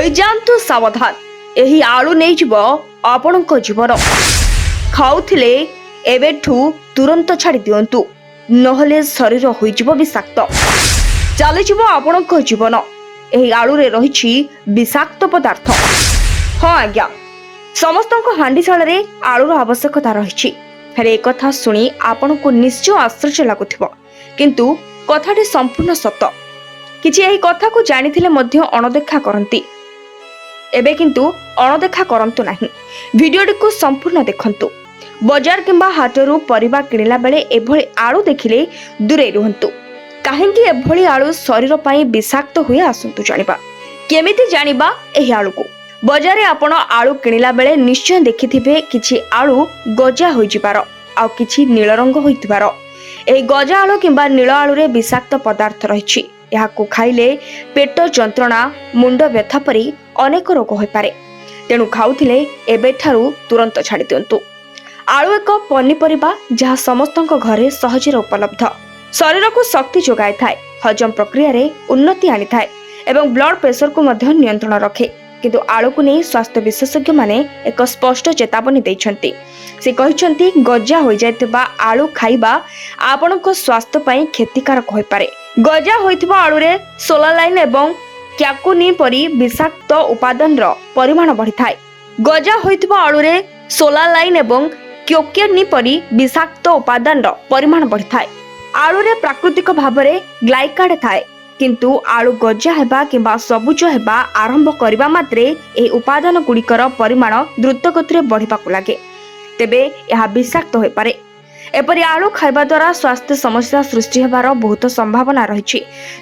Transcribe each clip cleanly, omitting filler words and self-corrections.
ହୋଇଯାଆନ୍ତୁ ସାବଧାନ, ଏହି ଆଳୁ ନେଇଯିବ ଆପଣଙ୍କ ଜୀବନ। ଖାଉଥିଲେ ଏବେଠୁ ତୁରନ୍ତ ଛାଡ଼ି ଦିଅନ୍ତୁ, ନହେଲେ ଶରୀର ହୋଇଯିବ ବିଷାକ୍ତ, ଚାଲିଯିବ ଆପଣଙ୍କ ଜୀବନ। ଏହି ଆଳୁରେ ରହିଛି ବିଷାକ୍ତ ପଦାର୍ଥ। ହଁ ଆଜ୍ଞା, ସମସ୍ତଙ୍କ ହାଣ୍ଡିଶାଳରେ ଆଳୁର ଆବଶ୍ୟକତା ରହିଛି। ହେଲେ ଏକଥା ଶୁଣି ଆପଣଙ୍କୁ ନିଶ୍ଚୟ ଆଶ୍ଚର୍ଯ୍ୟ ଲାଗୁଥିବ, କିନ୍ତୁ କଥାଟି ସମ୍ପୂର୍ଣ୍ଣ ସତ। କିଛି ଏହି କଥାକୁ ଜାଣିଥିଲେ ମଧ୍ୟ ଅଣଦେଖା କରନ୍ତି। ଏବେ କିନ୍ତୁ ଅଣଦେଖା କରନ୍ତୁ ନାହିଁ, ଭିଡିଓଟିକୁ ସମ୍ପୂର୍ଣ୍ଣ ଦେଖନ୍ତୁ। ବଜାର କିମ୍ବା ହାଟରୁ ପରିବା କିଣିଲା ବେଳେ ଏଭଳି ଆଳୁ ଦେଖିଲେ ଦୂରେଇ ରୁହନ୍ତୁ। କାହିଁକି ଏଭଳି ଆଳୁ ଶରୀର ପାଇଁ ବିଷାକ୍ତ ହୁଏ, ଆସନ୍ତୁ ଜାଣିବା। କେମିତି ଜାଣିବା ଏହି ଆଳୁକୁ? ବଜାରରେ ଆପଣ ଆଳୁ କିଣିଲା ବେଳେ ନିଶ୍ଚୟ ଦେଖିଥିବେ କିଛି ଆଳୁ ଗଜା ହୋଇଯିବାର, ଆଉ କିଛି ନୀଳ ରଙ୍ଗ ହୋଇଥିବାର। ଏହି ଗଜା ଆଳୁ କିମ୍ବା ନୀଳ ଆଳୁରେ ବିଷାକ୍ତ ପଦାର୍ଥ ରହିଛି। ଏହାକୁ ଖାଇଲେ ପେଟ ଯନ୍ତ୍ରଣା, ମୁଣ୍ଡ ବ୍ୟଥା ପରି ଅନେକ ରୋଗ ହୋଇପାରେ। ତେଣୁ ଖାଉଥିଲେ ଏବେଠାରୁ ତୁରନ୍ତ ଛାଡ଼ି ଦିଅନ୍ତୁ। ଆଳୁ ଏକ ପନିପରିବା ଯାହା ସମସ୍ତଙ୍କ ଘରେ ସହଜରେ ଉପଲବ୍ଧ। ଶରୀରକୁ ଶକ୍ତି ଯୋଗାଇଥାଏ, ହଜମ ପ୍ରକ୍ରିୟାରେ ଉନ୍ନତି ଆଣିଥାଏ ଏବଂ ବ୍ଲଡ ପ୍ରେସରକୁ ମଧ୍ୟ ନିୟନ୍ତ୍ରଣ ରଖେ। କିନ୍ତୁ ଆଳୁକୁ ନେଇ ସ୍ୱାସ୍ଥ୍ୟ ବିଶେଷଜ୍ଞମାନେ ଏକ ସ୍ପଷ୍ଟ ଚେତାବନୀ ଦେଇଛନ୍ତି। ସେ କହିଛନ୍ତି ଗଜା ହୋଇଯାଇଥିବା ଆଳୁ ଖାଇବା ଆପଣଙ୍କ ସ୍ୱାସ୍ଥ୍ୟ ପାଇଁ କ୍ଷତିକାରକ ହୋଇପାରେ। ଗଜା ହୋଇଥିବା ଆଳୁରେ ସୋଲାଲାଇନ୍ ଏବଂ କ୍ୟାକୁନିନ୍ ପରି ବିଷାକ୍ତ ଉପାଦାନର ପରିମାଣ ବଢ଼ିଥାଏ। ଗଜା ହୋଇଥିବା ଆଳୁରେ ସୋଲାଲାଇନ୍ ଏବଂ କ୍ୟାକୁନିନ୍ ପରି ବିଷାକ୍ତ ଉପାଦାନର ପରିମାଣ ବଢ଼ିଥାଏ। ଆଳୁରେ ପ୍ରାକୃତିକ ଭାବରେ ଗ୍ଲାଇକାଡ୍ ଥାଏ, କିନ୍ତୁ ଆଳୁ ଗଜା ହେବା କିମ୍ବା ସବୁଜ ହେବା ଆରମ୍ଭ କରିବା ମାତ୍ରେ ଏହି ଉପାଦାନ ଗୁଡ଼ିକର ପରିମାଣ ଦ୍ରୁତ ଗତିରେ ବଢ଼ିବାକୁ ଲାଗେ। ତେବେ ଏହା ବିଷାକ୍ତ ହୋଇପାରେ। ଏପରି ଆଳୁ ଖାଇବା ଦ୍ୱାରା ସ୍ୱାସ୍ଥ୍ୟ ସମସ୍ୟା ସୃଷ୍ଟି ହେବାର ବହୁତ ସମ୍ଭାବନା ରହିଛି।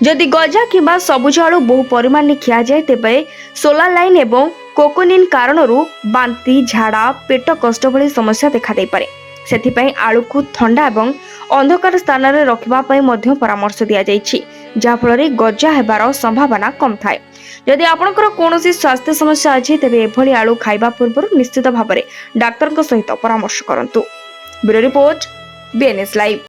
ଯଦି ଗଜା କିମ୍ବା ସବୁଜ ଆଳୁ ବହୁ ପରିମାଣରେ ଖିଆଯାଏ, ତେବେ ସୋଲାଲାଇନ୍ ଏବଂ କ୍ୟାକୁନିନ୍ କାରଣରୁ ବାନ୍ତି, ଝାଡ଼ା, ପେଟ କଷ୍ଟ ଭଳି ସମସ୍ୟା ଦେଖାଦେଇପାରେ। ସେଥିପାଇଁ ଆଳୁକୁ ଥଣ୍ଡା ଏବଂ ଅନ୍ଧକାର ସ୍ଥାନରେ ରଖିବା ପାଇଁ ମଧ୍ୟ ପରାମର୍ଶ ଦିଆଯାଇଛି, ଯାହାଫଳରେ ଗଜା ହେବାର ସମ୍ଭାବନା କମ୍ ଥାଏ। ଯଦି ଆପଣଙ୍କର କୌଣସି ସ୍ୱାସ୍ଥ୍ୟ ସମସ୍ୟା ଅଛି, ତେବେ ଏଭଳି ଆଳୁ ଖାଇବା ପୂର୍ବରୁ ନିଶ୍ଚିତ ଭାବରେ ଡାକ୍ତରଙ୍କ ସହିତ ପରାମର୍ଶ କରନ୍ତୁ। Bureau report, BNS live.